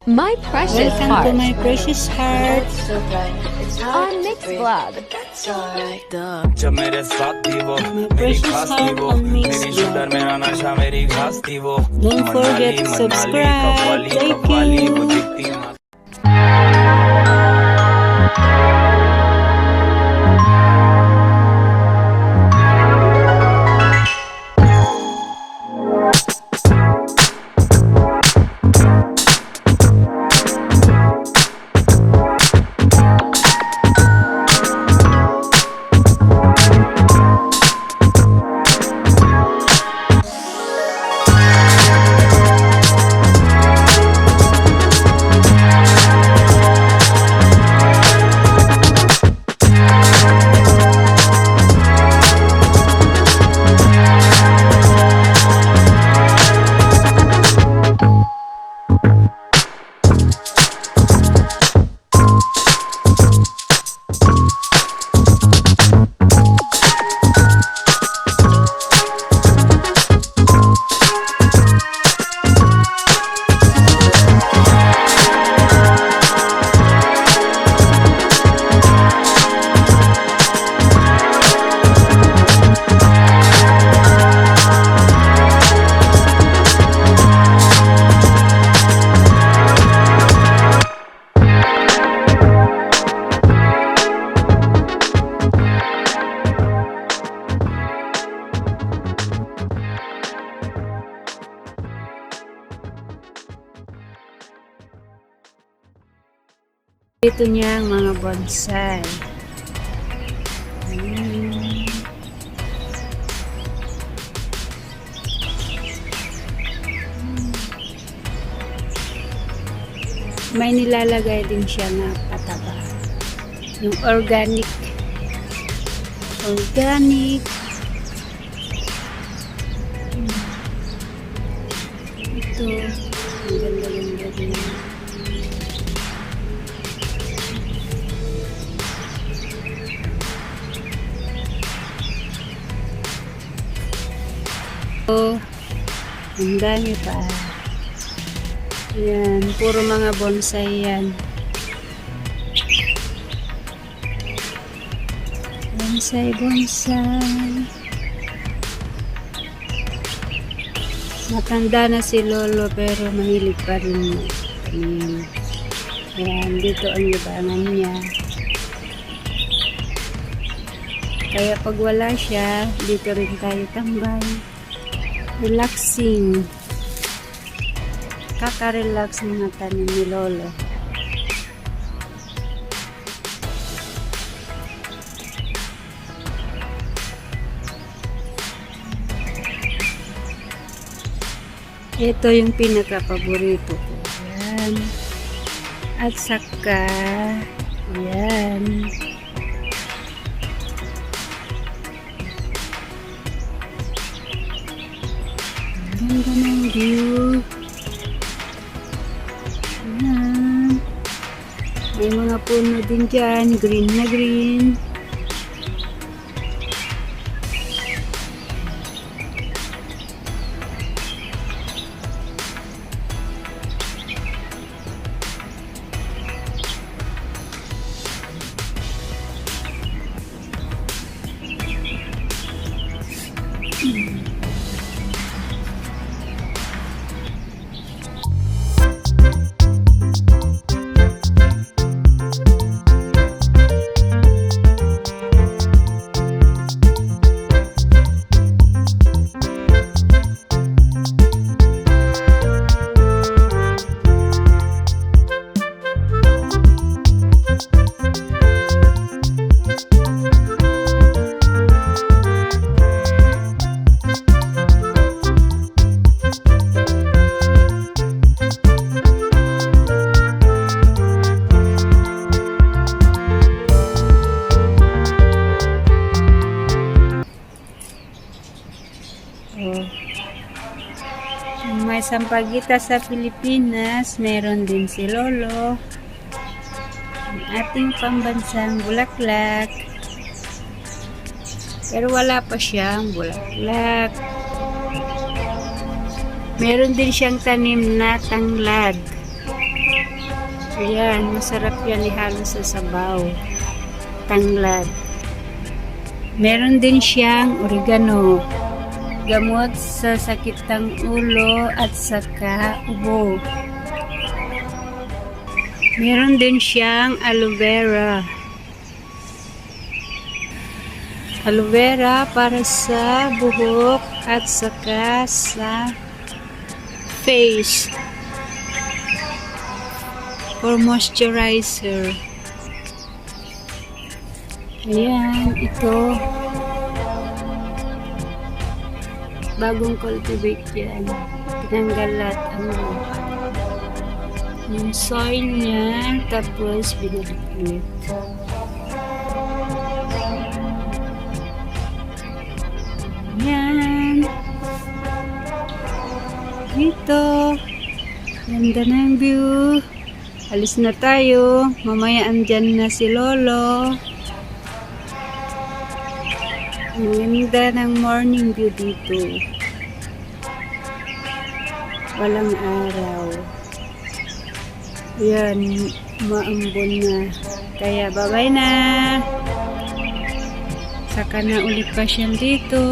My precious Welcome heart to my precious heart. on Mixed Vlog. जब मेरे साथ थी वो My मेरी precious खास थी heart वो on Mixed मेरी शुगर Vlog. मेरा नशा मेरी घास थी वो Don't forget to subscribe. Thank qawwali वो you. दिखती मस्त। Ito niya ang mga bonsai. May nilalagay din siya na pataba. Yung organic. Organic. Ito. Ang ganda-ganda din. Oh, ang dami pa. Yan, puro mga bonsai yan. Bonsai, bonsai. Matanda na si Lolo pero mahilig pa rin. Yan, dito ang libangan niya. Kaya pag wala siya, dito rin tayo tambay. Relaxing. Kaka-relax mga tanim ni Lolo. Ito yung pinaka-paborito ko. Yan. At saka, yan. Ganda ng view. Ayan. May mga puno din dyan. Green na green. May sampagita sa Pilipinas, meron din si Lolo. Ang ating pambansang bulaklak. Pero wala pa siyang bulaklak. Meron din siyang tanim na tanglad. Ayan, masarap yan ihalo sa sabaw. Tanglad. Meron din siyang oregano. Gamot sa sakit ng ulo at saka ubo. Meron din siyang aloe vera. Aloe vera para sa buhok at saka sa face. For moisturizer. Ayan, ito. Bagong cultivate yan. Tinanggal lahat ang lupa. Yung soil niya, tapos binalik. Yan. Dito. Ganda ng view. Alis na tayo. Mamaya andyan na si Lolo. Ang ganda ng morning view dito. Walang araw. Yan, maambon na. Kaya bye-bye na. Saka na ulit pa siya dito.